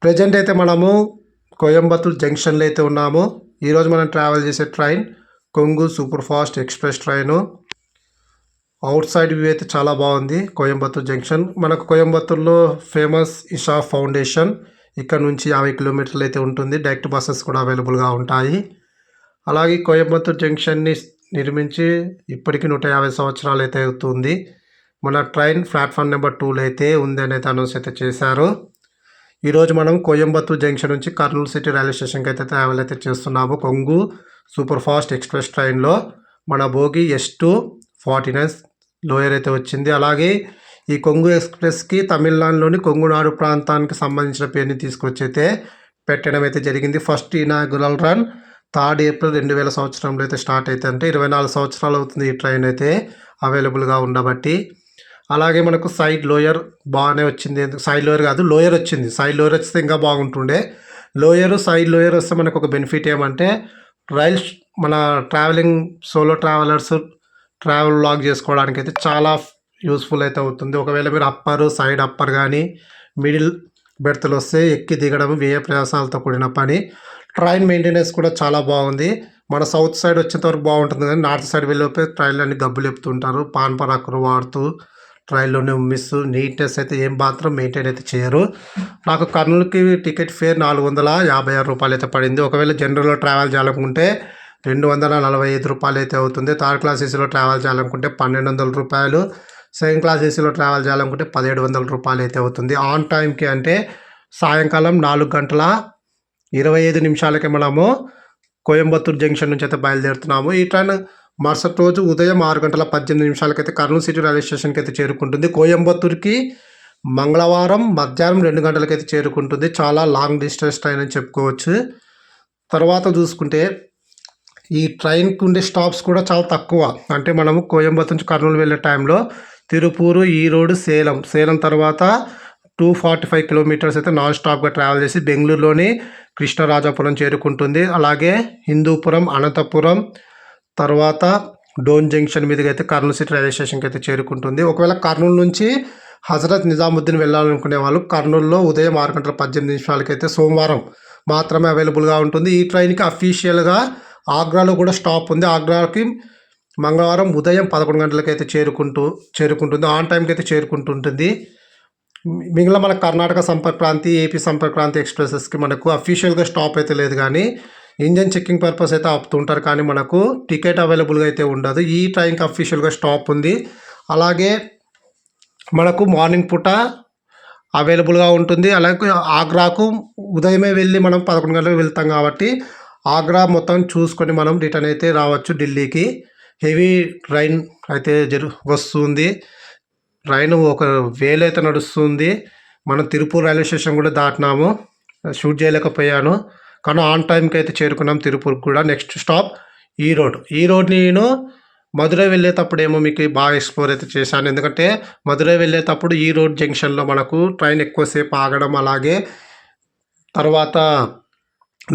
Present అయితే మనము కోయంబత్తూర్ జంక్షన్లో అయితే ఉన్నాము. ఈరోజు మనం ట్రావెల్ చేసే ట్రైన్ కొంగు super fast express train. Out side view అయితే చాలా బాగుంది. కోయంబత్తూర్ జంక్షన్ మనకు కోయంబత్తూర్లో ఫేమస్ ఇషా ఫౌండేషన్ ఇక్కడ నుంచి 50 కిలోమీటర్లు అయితే ఉంటుంది. డైరెక్ట్ బస్సెస్ కూడా అవైలబుల్గా ఉంటాయి. అలాగే కోయంబత్తూర్ జంక్షన్ని నిర్మించి ఇప్పటికి 150 సంవత్సరాలు అయితే అవుతుంది. మన ట్రైన్ ప్లాట్ఫామ్ నెంబర్ 2లో అయితే ఉంది అనేది అనౌన్స్ అయితే చేశారు. ఈరోజు మనం కోయంబత్తూర్ జంక్షన్ నుంచి కర్నూలు సిటీ రైల్వే స్టేషన్కి అయితే ట్రావెల్ అయితే చేస్తున్నాము. కొంగు సూపర్ ఫాస్ట్ ఎక్స్ప్రెస్ ట్రైన్లో మన భోగి S249 లోయర్ అయితే వచ్చింది. అలాగే ఈ కొంగు ఎక్స్ప్రెస్కి తమిళనాడులోని కొంగునాడు ప్రాంతానికి సంబంధించిన పేరుని తీసుకొచ్చి అయితే పెట్టడం అయితే జరిగింది. ఫస్ట్ ఇనాగురల్ రన్ 3 ఏప్రిల్ 2000 సంవత్సరంలో అయితే స్టార్ట్ అయితే అంటే 24 సంవత్సరాలు అవుతుంది ఈ ట్రైన్ అయితే అవైలబుల్గా ఉండబట్టి. అలాగే మనకు సైడ్ లోయర్ బాగానే వచ్చింది. సైడ్ లోయర్ కాదు, లోయర్ వచ్చింది. సైడ్ లోయర్ వస్తే ఇంకా బాగుంటుండే. సైడ్ లోయర్ వస్తే మనకు ఒక బెనిఫిట్ ఏమంటే మన travelling solo travellers travel log చేసుకోవడానికి అయితే చాలా యూస్ఫుల్ అయితే అవుతుంది. ఒకవేళ మీరు సైడ్ అప్పర్ కానీ మిడిల్ బెర్త్లు వస్తే ఎక్కి దిగడం వ్యయ ప్రయాసాలతో కూడిన పని. ట్రైన్ మెయింటెనెన్స్ కూడా చాలా బాగుంది. మన సౌత్ సైడ్ వచ్చేంత వరకు బాగుంటుంది, కానీ నార్త్ సైడ్ వెళ్ళిపోయి ట్రైన్లు అన్ని గబ్బులు చెప్తుంటారు. పాన్ పరాకులు వాడుతూ ట్రైన్లోనే ఉమ్మిస్తూ నీట్నెస్ అయితే ఏం మాత్రం మెయింటైన్ అయితే చేయరు. నాకు కర్నూలుకి టికెట్ ఫేర్ 456 రూపాయలు అయితే పడింది. ఒకవేళ జనరల్లో ట్రావెల్ చేయాలనుకుంటే 245 రూపాయలు అయితే అవుతుంది. థర్డ్ క్లాస్ ఏసీలో ట్రావెల్ చేయాలనుకుంటే 1200 రూపాయలు, సెకండ్ క్లాస్ ఏసీలో ట్రావెల్ చేయాలనుకుంటే 1700 రూపాయలు అయితే అవుతుంది. ఆన్ టైంకి అంటే సాయంకాలం 4:25 మనము కోయంబత్తూర్ జంక్షన్ నుంచి అయితే బయలుదేరుతున్నాము. ఈ ట్రైన్ మరుసటి రోజు ఉదయం 6:18 అయితే కర్నూలు సిటీ రైల్వే స్టేషన్కి అయితే చేరుకుంటుంది. కోయంబత్తూర్కి మంగళవారం మధ్యాహ్నం 2 గంటలకైతే చేరుకుంటుంది. చాలా లాంగ్ డిస్టెన్స్ ట్రైన్ అని చెప్పుకోవచ్చు. తర్వాత చూసుకుంటే ఈ ట్రైన్కి ఉండే స్టాప్స్ కూడా చాలా తక్కువ. అంటే మనము కోయంబత్తూర్ నుంచి కర్నూలు వెళ్ళే టైంలో తిరుపూరు, ఈరోడ్, సేలం తర్వాత 245 కిలోమీటర్స్ అయితే నాన్ స్టాప్గా ట్రావెల్ చేసి బెంగళూరులోని కృష్ణరాజపురం చేరుకుంటుంది. అలాగే హిందూపురం, అనంతపురం తర్వాత డోన్ జంక్షన్ మీదుగా అయితే కర్నూలు సిటీ రైల్వే స్టేషన్కి అయితే చేరుకుంటుంది. ఒకవేళ కర్నూలు నుంచి హజరత్ నిజాముద్దీన్ వెళ్ళాలనుకునే వాళ్ళు కర్నూలులో ఉదయం 6:18 అయితే సోమవారం మాత్రమే అవైలబుల్గా ఉంటుంది. ఈ ట్రైన్కి అఫీషియల్గా ఆగ్రాలో కూడా స్టాప్ ఉంది. ఆగ్రాకి మంగళవారం ఉదయం 11 గంటలకైతే చేరుకుంటుంది. ఆన్ టైంకి అయితే చేరుకుంటుంటుంది. మిగిలిన మన కర్ణాటక సంపర్క్ క్రాంతి, ఏపీ సంపర్క్ క్రాంతి ఎక్స్ప్రెసెస్కి మనకు అఫీషియల్గా స్టాప్ అయితే లేదు, కానీ ఇంజన్ చెక్కింగ్ పర్పస్ అయితే ఆపుతుంటారు, కానీ మనకు టికెట్ అవైలబుల్గా అయితే ఉండదు. ఈ ట్రైన్కి అఫీషియల్గా స్టాప్ ఉంది. అలాగే మనకు మార్నింగ్ పూట అవైలబుల్గా ఉంటుంది. అలాగే ఆగ్రాకు ఉదయమే వెళ్ళి మనం 11 గంటలకు వెళ్తాం కాబట్టి ఆగ్రా మొత్తం చూసుకొని మనం రిటర్న్ అయితే రావచ్చు ఢిల్లీకి. హెవీ ట్రైన్ అయితే వస్తుంది. ట్రైన్ ఒక వేలు అయితే నడుస్తుంది. మనం తిరుపూర్ రైల్వే స్టేషన్ కూడా దాటినాము, షూట్ చేయలేకపోయాను, కానీ ఆన్ టైంకి అయితే చేరుకున్నాం తిరుపూర్కి కూడా. నెక్స్ట్ స్టాప్ ఈరోడ్ నేను మధురై వెళ్ళేటప్పుడు ఏమో మీకు బాగా ఎక్స్ప్లోర్ అయితే చేశాను. ఎందుకంటే మధురై వెళ్ళేటప్పుడు ఈరోడ్ జంక్షన్లో మనకు ట్రైన్ ఎక్కువసేపు ఆగడం, అలాగే తర్వాత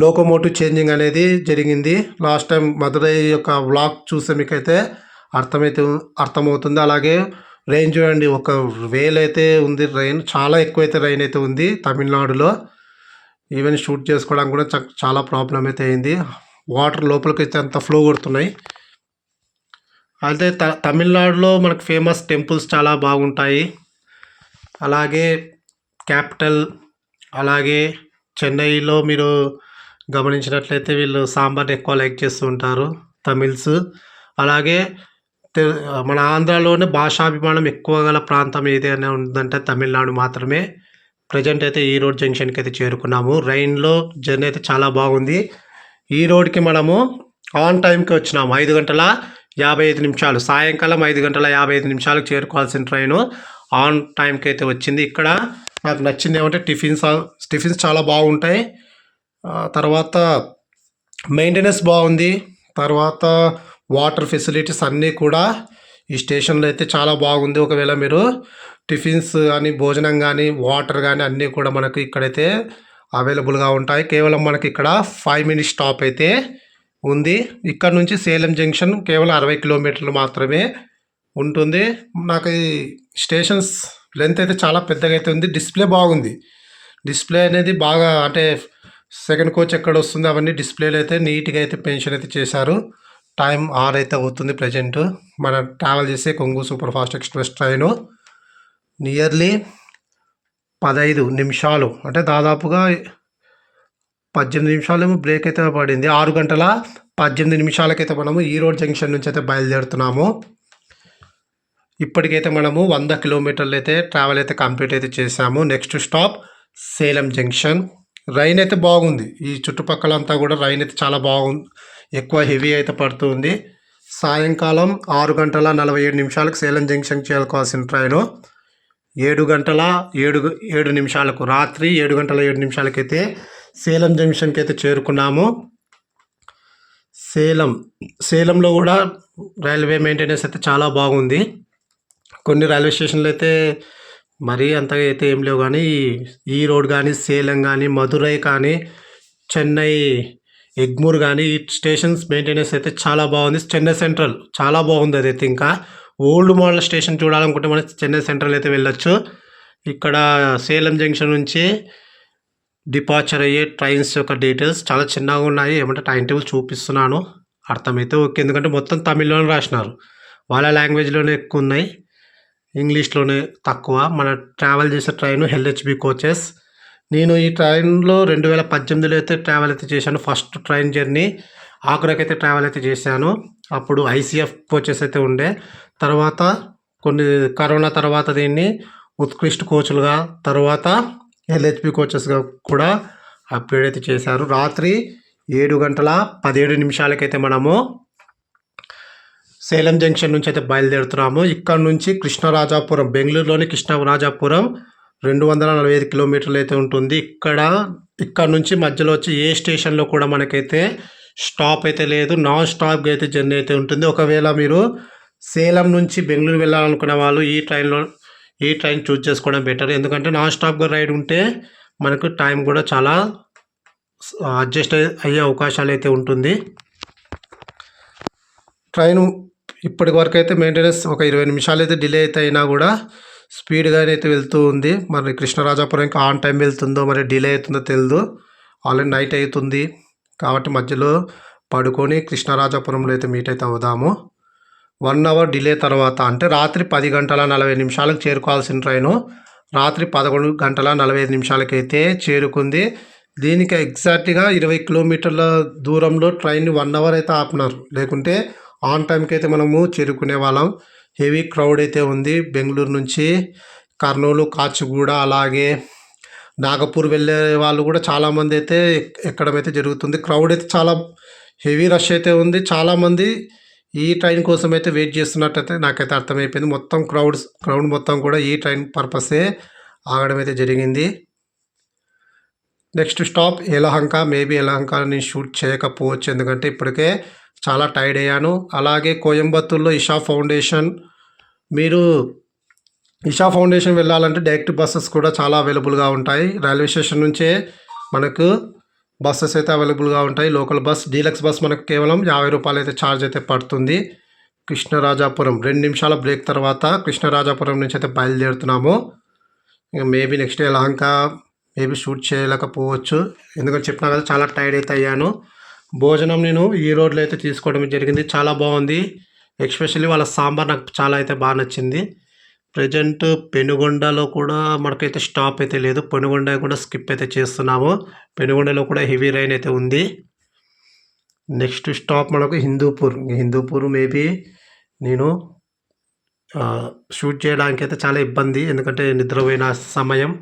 లోకోమోటివ్ చేంజింగ్ అనేది జరిగింది. లాస్ట్ టైం మధురై యొక్క వ్లాగ్ చూస్తే మీకైతే అర్థమవుతుంది. అలాగే రైన్ చూడండి, ఒక వేలు అయితే ఉంది. రైన్ చాలా ఎక్కువైతే రైన్ అయితే ఉంది తమిళనాడులో. ఈవెన్ షూట్ చేసుకోవడానికి కూడా చాలా ప్రాబ్లం అయితే అయింది. వాటర్ లోపలికి అయితే అంత ఫ్లో కొడుతున్నాయి. అయితే తమిళనాడులో మనకు ఫేమస్ టెంపుల్స్ చాలా బాగుంటాయి. అలాగే క్యాపిటల్, అలాగే చెన్నైలో మీరు గమనించినట్లయితే వీళ్ళు సాంబార్ని ఎక్కువ లైక్ చేస్తూ ఉంటారు తమిళ్స్. అలాగే మన ఆంధ్రాలోనే భాషాభిమానం ఎక్కువ గల ప్రాంతం ఏదైనా ఉందంటే తమిళనాడు మాత్రమే. ప్రజెంట్ అయితే ఈరోడ్ జంక్షన్కి అయితే చేరుకున్నాము. రైన్లో జర్నీ అయితే చాలా బాగుంది. ఈరోడ్కి మనము ఆన్ టైంకి వచ్చినాము. 5:55 సాయంకాలం 5:55 చేరుకోవాల్సిన ట్రైను ఆన్ టైంకి అయితే వచ్చింది. ఇక్కడ నాకు నచ్చింది ఏమంటే టిఫిన్స్ చాలా బాగుంటాయి. తర్వాత మెయింటెనెన్స్ బాగుంది. తర్వాత వాటర్ ఫెసిలిటీస్ అన్నీ కూడా ఈ స్టేషన్లో అయితే చాలా బాగుంది. ఒకవేళ మీరు టిఫిన్స్ కానీ, భోజనం కానీ, వాటర్ కానీ అన్నీ కూడా మనకు ఇక్కడైతే అవైలబుల్గా ఉంటాయి. కేవలం మనకి ఇక్కడ 5 మినిట్స్ స్టాప్ అయితే ఉంది. ఇక్కడ నుంచి సేలం జంక్షన్ కేవలం 60 కిలోమీటర్లు మాత్రమే ఉంటుంది. నాకు ఈ స్టేషన్స్ లెంత్ అయితే చాలా పెద్దగా అయితే ఉంది. డిస్ప్లే బాగుంది. డిస్‌ప్లే అనేది బాగా అంటే సెకండ్ కోచ్ ఎక్కడొస్తుందో అవన్నీ డిస్‌ప్లేలో అయితే నీట్‌గా అయితే మెన్షన్ అయితే చేశారు. టైం 6 అయితే అవుతుంది ప్రెజెంటు. మనం ట్రావెల్ చేసే కొంగు super fast express train. Nearly 15 నిమిషాలు అంటే దాదాపుగా 18 నిమిషాలేమో బ్రేక్ అయితే పడింది. 6 గంటల 18 నిమిషాలకైతే మనము ఈరోడ్ జంక్షన్ నుంచి అయితే బయలుదేరుతున్నాము. ఇప్పటికైతే మనము 100 కిలోమీటర్లు అయితే ట్రావెల్ అయితే కంప్లీట్ అయితే చేసాము. Next stop Salem junction. Rain అయితే బాగుంది. ఈ చుట్టుపక్కలంతా కూడా రైన్ అయితే చాలా బాగుంది. ఎక్కువ హెవీ అయితే పడుతుంది. సాయంకాలం 6 గంటల 47 నిమిషాలకు సేలం జంక్షన్ చేరుకోవాల్సిన ట్రైను 7 నిమిషాలకు రాత్రి 7 గంటల 7 నిమిషాలకైతే సేలం జంక్షన్కి అయితే చేరుకున్నాము. సేలంలో కూడా రైల్వే మెయింటెనెన్స్ అయితే చాలా బాగుంది. కొన్ని రైల్వే స్టేషన్లు అయితే మరీ అంతగా అయితే ఏం లేవు, కానీ ఈ రోడ్ కానీ, సేలం కానీ, మదురై కానీ, చెన్నై ఎగ్మూర్ కానీ ఈ స్టేషన్స్ మెయింటెనెన్స్ అయితే చాలా బాగుంది. చెన్నై సెంట్రల్ చాలా బాగుంది. అదైతే ఇంకా ఓల్డ్ మోడల్ స్టేషన్ చూడాలనుకుంటే మనం చెన్నై సెంట్రల్ అయితే వెళ్ళొచ్చు. ఇక్కడ సేలం జంక్షన్ నుంచి డిపార్చర్ అయ్యే ట్రైన్స్ యొక్క డీటెయిల్స్ చాలా చిన్నగా ఉన్నాయి. ఏమంటే టైం టేబుల్ చూపిస్తున్నాను, అర్థమైతే ఓకే. ఎందుకంటే మొత్తం తమిళ్లోనే రాసినారు, వాళ్ళ లాంగ్వేజ్లోనే ఎక్కువ ఉన్నాయి, ఇంగ్లీష్లోనే తక్కువ. మన ట్రావెల్ చేసే ట్రైన్ ఎల్హెచ్బి కోచెస్. నేను ఈ ట్రైన్లో 2018లో అయితే ట్రావెల్ అయితే చేశాను. ఫస్ట్ ట్రైన్ జర్నీ ఆగ్రాకి అయితే ట్రావెల్ అయితే చేశాను. అప్పుడు ఐసీఎఫ్ కోచెస్ అయితే ఉండే. తర్వాత కొన్ని కరోనా తర్వాత దీన్ని ఉత్కృష్ట కోచ్లుగా, తర్వాత ఎల్హెచ్బి కోచెస్గా కూడా అప్గ్రేడ్ అయితే చేశారు. రాత్రి 7 గంటల 17 నిమిషాలకైతే మనము సేలం జంక్షన్ నుంచి అయితే బయలుదేరుతున్నాము. ఇక్కడ నుంచి కృష్ణరాజాపురం, బెంగళూరులోని కృష్ణరాజాపురం 245 కిలోమీటర్లు అయితే ఉంటుంది. ఇక్కడ నుంచి మధ్యలో వచ్చి ఏ స్టేషన్లో కూడా మనకైతే స్టాప్ అయితే లేదు. నాన్ స్టాప్గా అయితే జర్నీ అయితే ఉంటుంది. ఒకవేళ మీరు సేలం నుంచి బెంగళూరు వెళ్ళాలనుకునే వాళ్ళు ఈ ట్రైన్ చూస్ చేసుకోవడం బెటర్. ఎందుకంటే నాన్ స్టాప్గా రైడ్ ఉంటే మనకు టైం కూడా చాలా అడ్జస్ట్ అయ్యే అవకాశాలు అయితే ఉంటుంది. ట్రైను ఇప్పటి వరకు అయితే మెయింటెనెన్స్ ఒక 20 నిమిషాలు అయితే డిలే అయితే అయినా కూడా స్పీడ్గానే అయితే వెళ్తూ ఉంది. మరి కృష్ణరాజాపురంకి ఆన్ టైం వెళ్తుందో మరి డిలే అవుతుందో తెలియదు. ఆల్రెడీ నైట్ అవుతుంది కాబట్టి మధ్యలో పడుకొని కృష్ణరాజాపురంలో అయితే మీట్ అయితే అవుదాము. 1 అవర్ డిలే తర్వాత అంటే రాత్రి 10 గంటల 40 నిమిషాలకు చేరుకోవాల్సిన ట్రైను రాత్రి 11 గంటల 45 నిమిషాలకైతే చేరుకుంది. దీనికి ఎగ్జాక్ట్గా 20 కిలోమీటర్ల దూరంలో ట్రైన్ని 1 అవర్ అయితే ఆపినారు, లేకుంటే ఆన్ టైంకి అయితే మనము చేరుకునే వాళ్ళం. హెవీ క్రౌడ్ అయితే ఉంది. బెంగళూరు నుంచి కర్నూలు, కాచిగూడ, అలాగే నాగపూర్ వెళ్ళే వాళ్ళు కూడా చాలామంది అయితే ఎక్కడం అయితే జరుగుతుంది. క్రౌడ్ అయితే చాలా హెవీ రష్ అయితే ఉంది. చాలామంది ఈ ట్రైన్ కోసం అయితే వెయిట్ చేస్తున్నట్టయితే నాకైతే అర్థమైపోయింది. మొత్తం క్రౌడ్ మొత్తం కూడా ఈ ట్రైన్ పర్పసే ఆగడం అయితే జరిగింది. Next stop Yelahanka. Maybe Yelahanka నేను షూట్ చేయకపోవచ్చు, ఎందుకంటే ఇప్పటికే చాలా టైర్డ్ అయ్యాను. అలాగే కోయంబత్తూర్లో ఇషా ఫౌండేషన్. మీరు ఇషా ఫౌండేషన్ వెళ్ళాలంటే డైరెక్ట్ బస్సెస్ కూడా చాలా అవైలబుల్గా ఉంటాయి. రైల్వే స్టేషన్ నుంచే మనకు బస్సెస్ అయితే అవైలబుల్గా ఉంటాయి. లోకల్ బస్, డీలక్స్ బస్ మనకు కేవలం 50 రూపాయలు అయితే ఛార్జ్ అయితే పడుతుంది. కృష్ణరాజాపురం 2 నిమిషాల బ్రేక్ తర్వాత కృష్ణరాజాపురం నుంచి అయితే బయలుదేరుతున్నాము. ఇక maybe next Yelahanka maybe shoot చేయలేకపోవచ్చు, ఎందుకంటే చెప్పినా కదా చాలా టైర్డ్ అయితే అయ్యాను. భోజనం నేను ఈ రోడ్లో అయితే తీసుకోవడం జరిగింది. చాలా బాగుంది. ఎస్పెషల్లీ వాళ్ళ సాంబార్ నాకు చాలా అయితే బాగా నచ్చింది. ప్రజెంట్ పెనుగొండలో కూడా మనకైతే స్టాప్ అయితే లేదు. పెనుగొండ కూడా స్కిప్ అయితే చేస్తున్నాము. పెనుగొండలో కూడా హెవీ రైన్ అయితే ఉంది. నెక్స్ట్ స్టాప్ మనకు హిందూపూర్ మేబీ నేను షూట్ చేయడానికి అయితే చాలా ఇబ్బంది, ఎందుకంటే నిద్రపోయిన సమయం.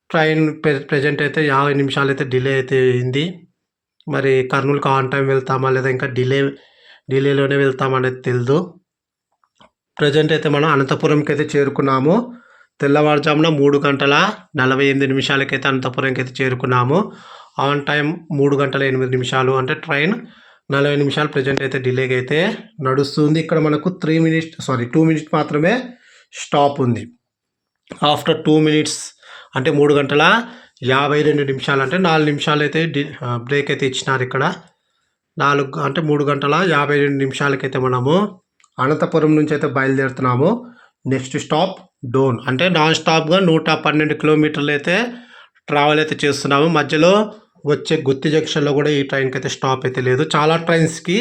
ట్రైన్ ప్రజెంట్ అయితే 50 నిమిషాలు అయితే డిలే అయితే అయింది. మరి కర్నూలుకి ఆన్ టైం వెళ్తామా లేదా ఇంకా డిలేలోనే వెళ్తామా అనేది తెలియదు. ప్రజెంట్ అయితే మనం అనంతపురంకి అయితే చేరుకున్నాము. తెల్లవారుజామున 3 గంటల 48 నిమిషాలకైతే అనంతపురంకి అయితే చేరుకున్నాము. ఆన్ టైం 3 గంటల 8 నిమిషాలు, అంటే ట్రైన్ 40 నిమిషాలు ప్రజెంట్ అయితే డిలేగా అయితే నడుస్తుంది. ఇక్కడ మనకు 2 మినిట్స్ మాత్రమే స్టాప్ ఉంది. ఆఫ్టర్ 2 మినిట్స్ అంటే 3 గంటల 52 నిమిషాలు, అంటే 4 నిమిషాలు అయితే బ్రేక్ అయితే ఇచ్చినారు ఇక్కడ. 3 గంటల 52 నిమిషాలకైతే మనము అనంతపురం నుంచి అయితే బయలుదేరుతున్నాము. Next stop Dhone. అంటే నాన్ స్టాప్గా 112 కిలోమీటర్లు అయితే ట్రావెల్ అయితే చేస్తున్నాము. మధ్యలో వచ్చే గుత్తి జంక్షన్లో కూడా ఈ ట్రైన్కి అయితే స్టాప్ అయితే లేదు. చాలా ట్రైన్స్కి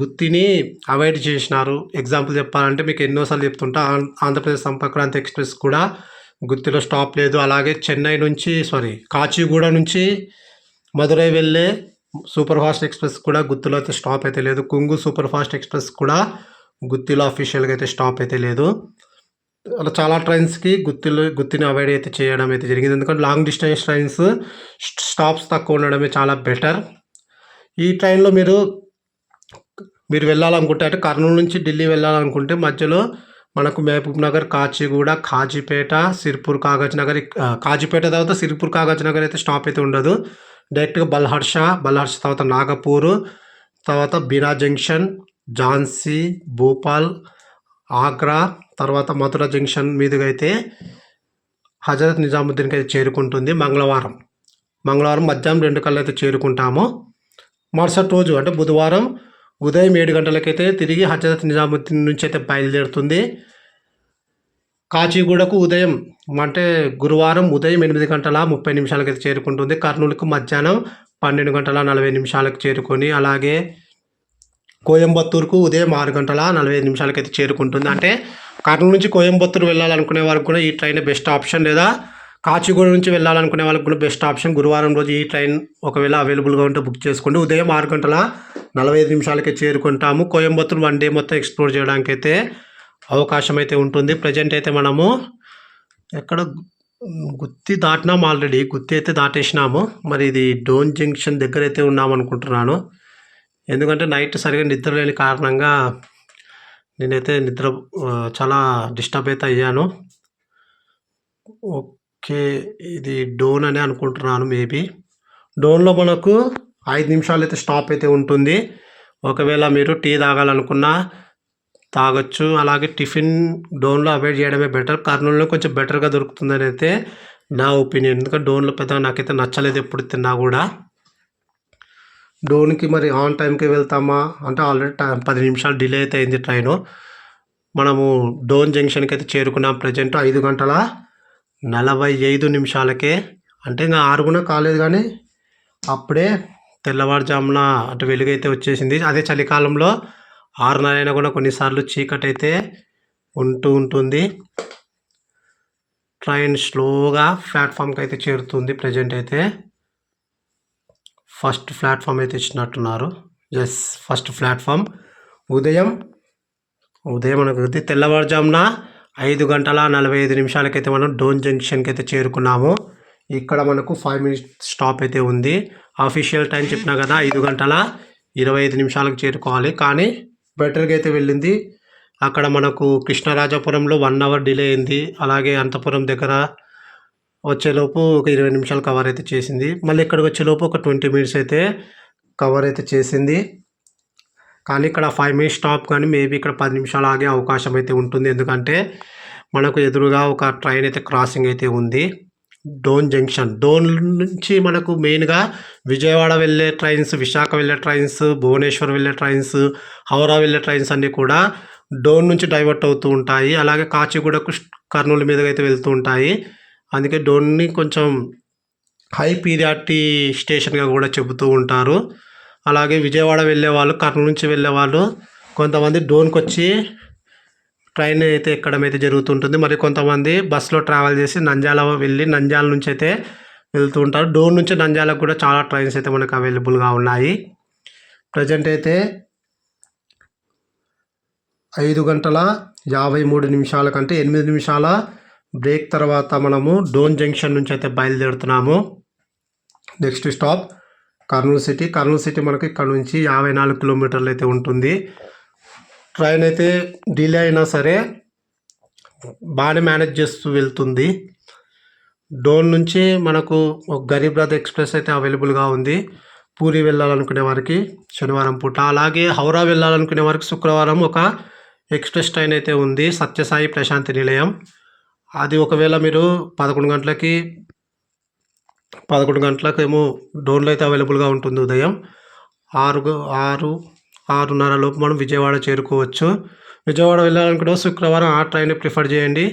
గుత్తిని అవాయిడ్ చేసినారు. ఎగ్జాంపుల్ చెప్పాలంటే మీకు ఎన్నోసార్లు చెప్తుంటా, ఆంధ్రప్రదేశ్ సంపర్క్రాంతి ఎక్స్ప్రెస్ కూడా గుత్తిలో స్టాప్ లేదు. అలాగే చెన్నై నుంచి కాచిగూడ నుంచి మదురై వెళ్ళే సూపర్ ఫాస్ట్ ఎక్స్ప్రెస్ కూడా గుత్తిలో అయితే స్టాప్ అయితే లేదు. కుంగు సూపర్ ఫాస్ట్ ఎక్స్ప్రెస్ కూడా గుత్తిలో అఫీషియల్గా అయితే స్టాప్ అయితే లేదు. అలా చాలా ట్రైన్స్కి గుత్తిని అవాయిడ్ అయితే చేయడం అయితే జరిగింది. ఎందుకంటే లాంగ్ డిస్టెన్స్ ట్రైన్స్ స్టాప్స్ తక్కువ ఉండడమే చాలా బెటర్. ఈ ట్రైన్లో మీరు వెళ్ళాలనుకుంటే, అంటే కర్నూలు నుంచి ఢిల్లీ వెళ్ళాలనుకుంటే మధ్యలో మనకు మహబూబ్ నగర్, కాచిగూడ, కాజీపేట, సిర్పూర్ కాగజ్ నగర్, కాజీపేట తర్వాత సిర్పూర్ కాగజ్ నగర్ అయితే స్టాప్ అయితే ఉండదు. డైరెక్ట్గా బల్హర్ష తర్వాత నాగపూర్, తర్వాత బీనా జంక్షన్, ఝాన్సీ, భోపాల్, ఆగ్రా, తర్వాత మథుర జంక్షన్ మీదుగా అయితే హజరత్ నిజాముద్దీన్కి అయితే చేరుకుంటుంది. మంగళవారం మధ్యాహ్నం 2 కల్లా అయితే చేరుకుంటాము. మరుసటి రోజు అంటే బుధవారం ఉదయం 7 గంటలకైతే తిరిగి హజరత్ నిజాముద్దీన్ నుంచి అయితే బయలుదేరుతుంది. కాచిగూడకు ఉదయం అంటే గురువారం ఉదయం 8:30 అయితే చేరుకుంటుంది. కర్నూలుకు మధ్యాహ్నం 12:40 చేరుకొని, అలాగే కోయంబత్తూరుకు ఉదయం 6:45 అయితే చేరుకుంటుంది. అంటే కర్నూలు నుంచి కోయంబత్తూరు వెళ్ళాలనుకునే వారికి కూడా ఈ ట్రైన్ బెస్ట్ ఆప్షన్, లేదా కాచిగూడ నుంచి వెళ్ళాలనుకునే వాళ్ళకి కూడా బెస్ట్ ఆప్షన్. గురువారం రోజు ఈ ట్రైన్ ఒకవేళ అవైలబుల్గా ఉంటే బుక్ చేసుకోండి. ఉదయం 6:45 చేరుకుంటాము. కోయంబత్తూరు 1 డే మొత్తం ఎక్స్ప్లోర్ చేయడానికి అయితే అవకాశం అయితే ఉంటుంది. ప్రజెంట్ అయితే మనము ఎక్కడ గుత్తి దాటినాము, ఆల్రెడీ గుత్తి అయితే దాటేసినాము. మరి ఇది డోన్ జంక్షన్ దగ్గర అయితే ఉన్నాము అనుకుంటున్నాను. ఎందుకంటే నైట్ సరిగా నిద్ర లేని కారణంగా నేనైతే చాలా డిస్టర్బ్ అయితే అయ్యాను. ఓకే, ఇది డోన్ అని అనుకుంటున్నాను. మేబీ డోన్లో మనకు 5 నిమిషాలు అయితే స్టాప్ అయితే ఉంటుంది. ఒకవేళ మీరు టీ తాగాలనుకున్నా తాగొచ్చు. అలాగే టిఫిన్ డోన్లో అవాయిడ్ చేయడమే బెటర్. కర్నూలులో కొంచెం బెటర్గా దొరుకుతుందని అయితే నా ఒపీనియన్. ఎందుకంటే డోన్లో పెద్దగా నాకైతే నచ్చలేదు ఎప్పుడు తిన్నా కూడా. డోన్కి మరి ఆన్ టైంకి వెళ్తామా అంటే ఆల్రెడీ 10 నిమిషాలు డిలే అయితే అయింది ట్రైను. మనము డోన్ జంక్షన్కి అయితే చేరుకున్నాం. ప్రజెంట్ 5:45 అంటే ఇంకా 6 కూడా కాలేదు, కానీ అప్పుడే తెల్లవారుజామున అంటే వెలుగైతే వచ్చేసింది. అదే చలికాలంలో 6:30 అయినా కూడా కొన్నిసార్లు చీకటి అయితే ఉంటుంది. ట్రైన్ స్లోగా ప్లాట్ఫామ్కి అయితే చేరుతుంది. ప్రజెంట్ అయితే ఫస్ట్ ప్లాట్ఫామ్ అయితే ఇచ్చినట్టున్నారు. ఫస్ట్ ప్లాట్ఫామ్ ఉదయం మనకు తెల్లవారుజామున 5:45 అయితే మనం డోన్ జంక్షన్కి అయితే చేరుకున్నాము. ఇక్కడ మనకు 5 మినిట్స్ స్టాప్ అయితే ఉంది. అఫీషియల్ టైం చెప్పినా కదా 5:25 చేరుకోవాలి, కానీ బెటర్గా అయితే వెళ్ళింది. అక్కడ మనకు కృష్ణరాజపురంలో 1 అవర్ డిలే అయింది. అలాగే అంతపురం దగ్గర వచ్చేలోపు ఒక 20 నిమిషాలు కవర్ అయితే చేసింది. మళ్ళీ ఇక్కడికి వచ్చేలోపు ఒక 20 మినిట్స్ అయితే కవర్ అయితే చేసింది. కానీ ఇక్కడ 5 మినిట్స్ స్టాప్, కానీ మేబీ ఇక్కడ 10 నిమిషాలు ఆగే అవకాశం అయితే ఉంటుంది. ఎందుకంటే మనకు ఎదురుగా ఒక ట్రైన్ అయితే క్రాసింగ్ అయితే ఉంది. డోన్ జంక్షన్, డోన్ నుంచి మనకు మెయిన్గా విజయవాడ వెళ్ళే ట్రైన్స్, విశాఖ వెళ్ళే ట్రైన్స్, భువనేశ్వర్ వెళ్ళే ట్రైన్స్, హౌరా వెళ్ళే ట్రైన్స్ అన్నీ కూడా డోన్ నుంచి డైవర్ట్ అవుతూ ఉంటాయి. అలాగే కాచిగూడకు కర్నూలు మీదుగా అయితే వెళ్తూ ఉంటాయి. అందుకే డోన్ని కొంచెం హై పీరియారిటీ స్టేషన్గా కూడా చెబుతూ ఉంటారు. అలాగే విజయవాడ వెళ్ళే వాళ్ళు, కర్నూలు నుంచి వెళ్ళే వాళ్ళు కొంతమంది డోన్కి వచ్చి ట్రైన్ అయితే ఎక్కడం అయితే జరుగుతుంటుంది. మరి కొంతమంది బస్సులో ట్రావెల్ చేసి నంద్యాల వెళ్ళి నంద్యాల నుంచి అయితే వెళ్తూ ఉంటారు. డోన్ నుంచి నంద్యాలకు కూడా చాలా ట్రైన్స్ అయితే మనకు అవైలబుల్గా ఉన్నాయి. ప్రజెంట్ అయితే 5:53 కంటే 8 నిమిషాల బ్రేక్ తర్వాత మనము డోన్ జంక్షన్ నుంచి అయితే బయలుదేరుతున్నాము. నెక్స్ట్ స్టాప్ కర్నూలు సిటీ మనకి ఇక్కడ నుంచి 54 కిలోమీటర్లు అయితే ఉంటుంది. ట్రైన్ అయితే డిలే అయినా సరే బాగానే మేనేజ్ చేస్తూ వెళ్తుంది. డోన్ నుంచి మనకు గరీబ్ రథ్ ఎక్స్ప్రెస్ అయితే అవైలబుల్గా ఉంది. పూరి వెళ్ళాలనుకునే వారికి శనివారం పూట, అలాగే హౌరా వెళ్ళాలనుకునే వారికి శుక్రవారం ఒక ఎక్స్ప్రెస్ ట్రైన్ అయితే ఉంది, సత్యసాయి ప్రశాంతి నిలయం. అది ఒకవేళ మీరు 11 గంటలకు ఏమో డోన్లో అయితే అవైలబుల్గా ఉంటుంది. ఉదయం 6:30 లోపు మనం విజయవాడ చేరుకోవచ్చు. విజయవాడ వెళ్ళాలనుకుంటే శుక్రవారం ఆ ట్రైన్ ప్రిఫర్ చేయండి.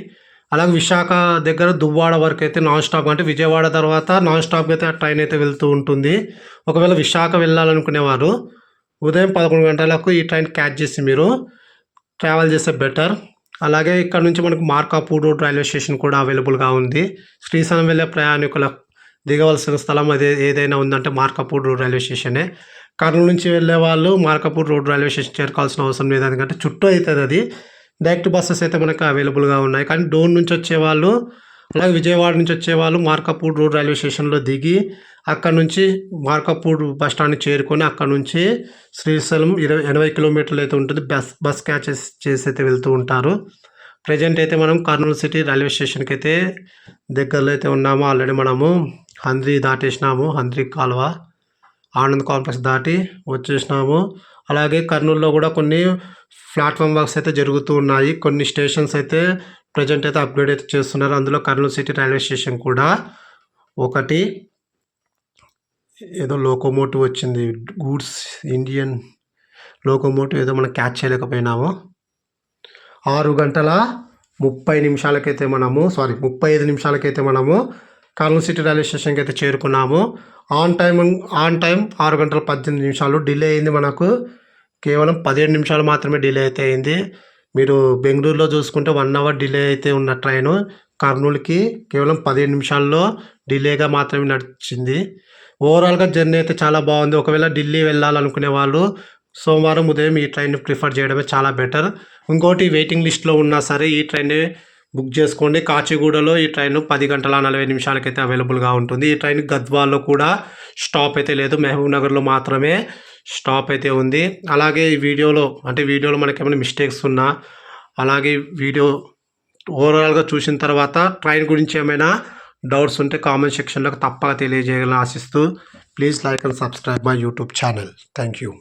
అలాగే విశాఖ దగ్గర దువ్వాడ వరకు అయితే నాన్ స్టాప్, అంటే విజయవాడ తర్వాత నాన్ స్టాప్ అయితే ఆ ట్రైన్ అయితే వెళ్తూ ఉంటుంది. ఒకవేళ విశాఖ వెళ్ళాలనుకునేవారు ఉదయం 11 గంటలకు ఈ ట్రైన్ క్యాచ్ చేసి మీరు ట్రావెల్ చేస్తే బెటర్. అలాగే ఇక్కడ నుంచి మనకు మార్కాపూర్ రోడ్ రైల్వే స్టేషన్ కూడా అవైలబుల్గా ఉంది. శ్రీశైలం వెళ్ళే ప్రయాణికుల దిగవలసిన స్థలం అదే ఏదైనా ఉందంటే మార్కాపూర్ రోడ్ రైల్వే స్టేషనే. కర్నూలు నుంచి వెళ్ళే వాళ్ళు మార్కాపూర్ రోడ్ రైల్వే స్టేషన్ చేరుకోవాల్సిన అవసరం లేదు, ఎందుకంటే చుట్టూ అవుతుంది అది. డైరెక్ట్ బస్సెస్ అయితే మనకు అవైలబుల్గా ఉన్నాయి. కానీ డోన్ నుంచి వచ్చేవాళ్ళు, అలాగే విజయవాడ నుంచి వచ్చేవాళ్ళు మార్కాపూర్ రోడ్ రైల్వే స్టేషన్లో దిగి అక్కడ నుంచి మార్కాపూర్ బస్ స్టాండ్ని చేరుకొని అక్కడ నుంచి శ్రీశైలం 80 కిలోమీటర్లు అయితే ఉంటుంది. బస్ క్యాచెస్ చేసి అయితే వెళ్తూ ఉంటారు. ప్రజెంట్ అయితే మనం కర్నూలు సిటీ రైల్వే స్టేషన్కి అయితే దగ్గరలో అయితే ఉన్నాము. ఆల్రెడీ మనము హంద్రీ దాటేసినాము. హంద్రీ కాలువ ఆనంద్ కాంప్లెక్స్ దాటి వచ్చేసినాము. అలాగే కర్నూలులో కూడా కొన్ని ప్లాట్ఫామ్ వర్క్స్ అయితే జరుగుతూ ఉన్నాయి. కొన్ని స్టేషన్స్ అయితే ప్రజెంట్ అయితే అప్గ్రేడ్ అయితే చేస్తున్నారు. అందులో కర్నూలు సిటీ రైల్వే స్టేషన్ కూడా ఒకటి. ఏదో లోకోమోటివ్ వచ్చింది, గూడ్స్ ఇండియన్ లోకోమోటివ్, ఏదో మనం క్యాచ్ చేయలేకపోయినాము. 6:30 నిమిషాలకైతే 35 నిమిషాలకైతే మనము కర్నూలు సిటీ రైల్వే స్టేషన్కి అయితే చేరుకున్నాము. ఆన్ టైం 6:18 నిమిషాలు. డిలే అయింది మనకు కేవలం 17 నిమిషాలు మాత్రమే డిలే అయితే అయింది. మీరు బెంగళూరులో చూసుకుంటే 1 అవర్ డిలే అయితే ఉన్న ట్రైను కర్నూలుకి కేవలం 15 నిమిషాల్లో డిలేగా మాత్రమే నడిచింది. ఓవరాల్గా జర్నీ అయితే చాలా బాగుంది. ఒకవేళ ఢిల్లీ వెళ్ళాలనుకునే వాళ్ళు సోమవారం ఉదయం ఈ ట్రైన్ని ప్రిఫర్ చేయడమే చాలా బెటర్. ఇంకోటి, వెయిటింగ్ లిస్ట్లో ఉన్నా సరే ఈ ట్రైన్ని బుక్ చేసుకోండి. కాచిగూడలో ఈ ట్రైన్ 10:40 అయితే అవైలబుల్గా ఉంటుంది. ఈ ట్రైన్ గద్వాల్లో కూడా స్టాప్ అయితే లేదు, మహబూబ్ నగర్లో మాత్రమే స్టాప్ అయితే ఉంది. అలాగే ఈ వీడియోలో మనకి ఏమైనా మిస్టేక్స్ ఉన్నా, అలాగే వీడియో ఓవరాల్గా చూసిన తర్వాత ట్రైన్ గురించి ఏమైనా డౌట్స్ ఉంటే కామెంట్ సెక్షన్లో తప్పక తెలియజేయాలని ఆశిస్తూ, please like and subscribe my YouTube channel. Thank you.